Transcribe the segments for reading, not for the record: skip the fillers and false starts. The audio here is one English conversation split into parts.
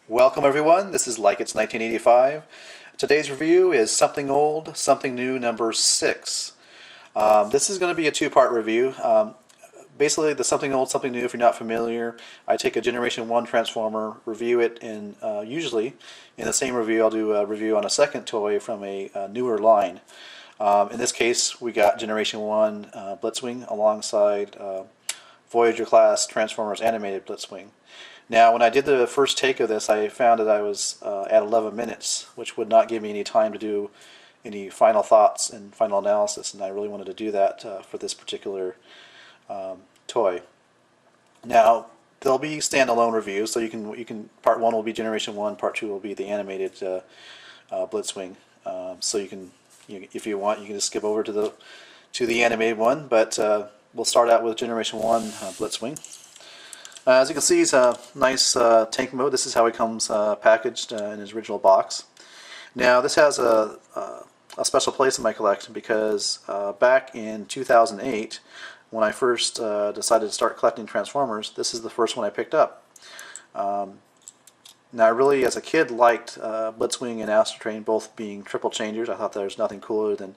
Welcome everyone, this is Like It's 1985. Today's review is Something Old, Something New number 6. This is going to be a two-part review. Basically, the Something Old, Something New, if you're not familiar, I take a Generation 1 Transformer, review it, and usually in the same review I'll do a review on a second toy from a newer line. In this case, we got Generation 1 Blitzwing alongside Voyager-class Transformers Animated Blitzwing. Now, when I did the first take of this, I found that I was at 11 minutes, which would not give me any time to do any final thoughts and final analysis, and I really wanted to do that for this particular toy. Now, there'll be standalone reviews, so you can part 1 will be Generation 1, part 2 will be the animated Blitzwing. So you can, if you want, you can just skip over to the animated one, but we'll start out with Generation 1 Blitzwing. As you can see, it's a nice tank mode. This is how it comes packaged in his original box. Now, this has a special place in my collection because back in 2008, when I first decided to start collecting Transformers, this is the first one I picked up. Now, I really, as a kid, liked Blitzwing and Astrotrain both being triple changers. I thought there was nothing cooler than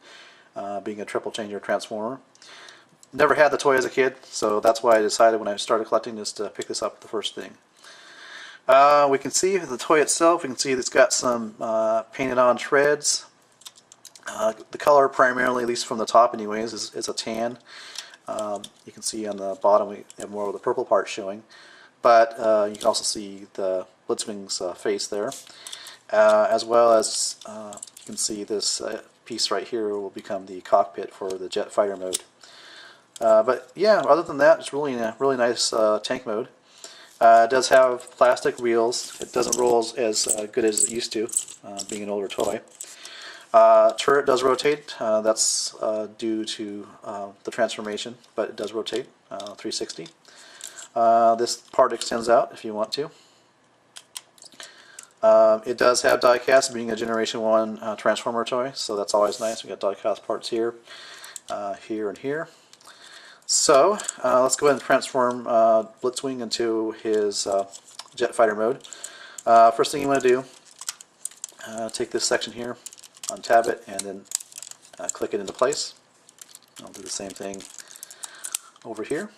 being a triple changer Transformer. Never had the toy as a kid, so that's why I decided when I started collecting this to pick this up the first thing. We can see the toy itself. We can see it's got some painted on treads. The color primarily, at least from the top anyways, is a tan. You can see on the bottom we have more of the purple part showing, but you can also see the Blitzwing's face there, as well as you can see this piece right here will become the cockpit for the jet fighter mode. But yeah, other than that, it's really really nice tank mode. It does have plastic wheels. It doesn't roll as good as it used to, being an older toy. Turret does rotate. That's due to the transformation, but it does rotate 360. This part extends out if you want to. It does have die-cast, being a Generation 1 Transformer toy, so that's always nice. We got die-cast parts here, here, and here. So, let's go ahead and transform Blitzwing into his jet fighter mode. First thing you want to do, take this section here, untab it, and then click it into place. I'll do the same thing over here.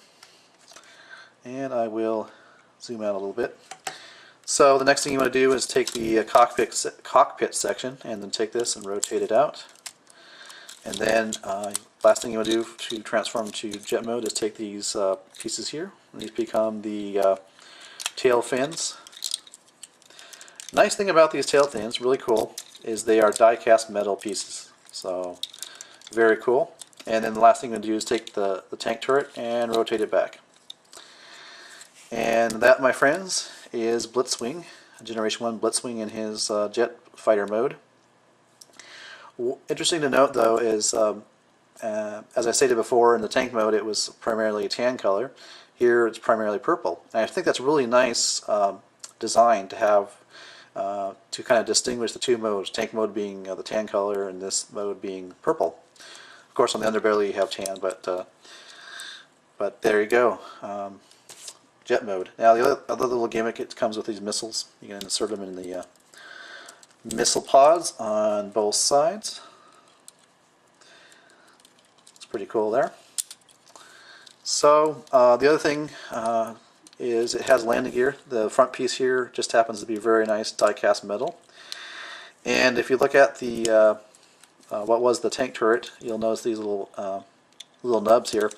And I will zoom out a little bit. So the next thing you want to do is take the cockpit section and then take this and rotate it out. And then last thing you want to do to transform to jet mode is take these pieces here, and these become the tail fins. Nice thing about these tail fins, really cool, is they are die-cast metal pieces. So very cool. And then the last thing you want to do is take the tank turret and rotate it back. And that, my friends, is Blitzwing, Generation 1 Blitzwing in his jet fighter mode. Interesting to note, though, is as I stated before, in the tank mode it was primarily a tan color. Here it's primarily purple. And I think that's a really nice design to have to kind of distinguish the two modes, tank mode being the tan color and this mode being purple. Of course, on the underbelly you have tan, but there you go. Jet mode. Now the other little gimmick, it comes with these missiles. You can insert them in the missile pods on both sides. It's pretty cool there. So the other thing is it has landing gear. The front piece here just happens to be very nice die-cast metal. And if you look at the what was the tank turret, you'll notice these little nubs here.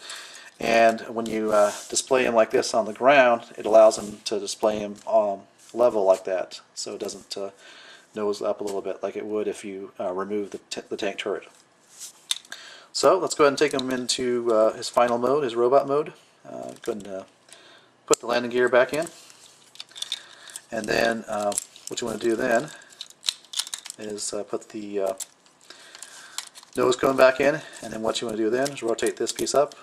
And when you display them like this on the ground, it allows them to display them level like that, so it doesn't nose up a little bit like it would if you remove the tank turret. So let's go ahead and take him into his final mode, his robot mode. Go ahead and put the landing gear back in. And then what you want to do then is put the nose cone back in, and then what you want to do then is rotate this piece up.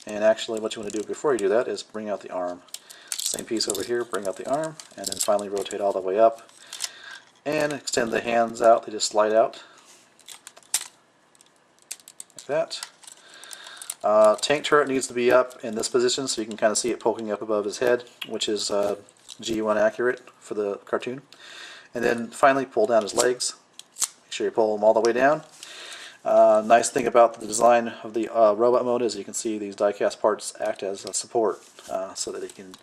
And actually what you want to do before you do that is bring out the arm. Same piece over here, bring out the arm, and then finally rotate all the way up. And extend the hands out, they just slide out. Like that. Tank turret needs to be up in this position so you can kind of see it poking up above his head, which is G1 accurate for the cartoon. And then finally pull down his legs. Make sure you pull them all the way down. Nice thing about the design of the robot mode is you can see these die-cast parts act as a support so that it can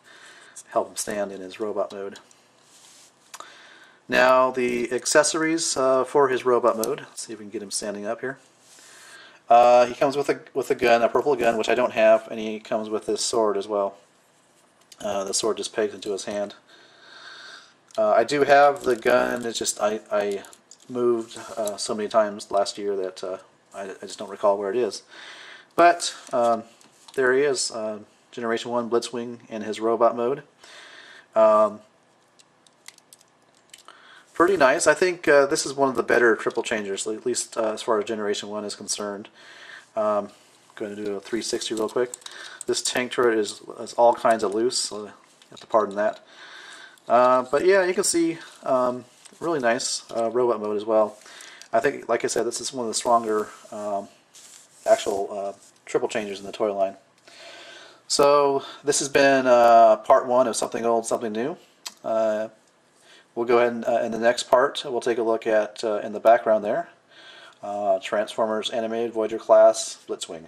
help him stand in his robot mode. Now the accessories for his robot mode. Let's see if we can get him standing up here. He comes with a gun, a purple gun, which I don't have, and he comes with this sword as well. The sword just pegs into his hand. I do have the gun. It's just I moved so many times last year that I just don't recall where it is. But there he is, Generation 1 Blitzwing in his robot mode. Pretty nice. I think this is one of the better triple changers, at least as far as Generation 1 is concerned. Going to do a 360 real quick. This tank turret is all kinds of loose, so you have to pardon that. But yeah, you can see really nice robot mode as well. I think, like I said, this is one of the stronger actual triple changers in the toy line. So this has been part 1 of Something Old, Something New. We'll go ahead and in the next part, we'll take a look at, in the background there, Transformers Animated Voyager-class Blitzwing.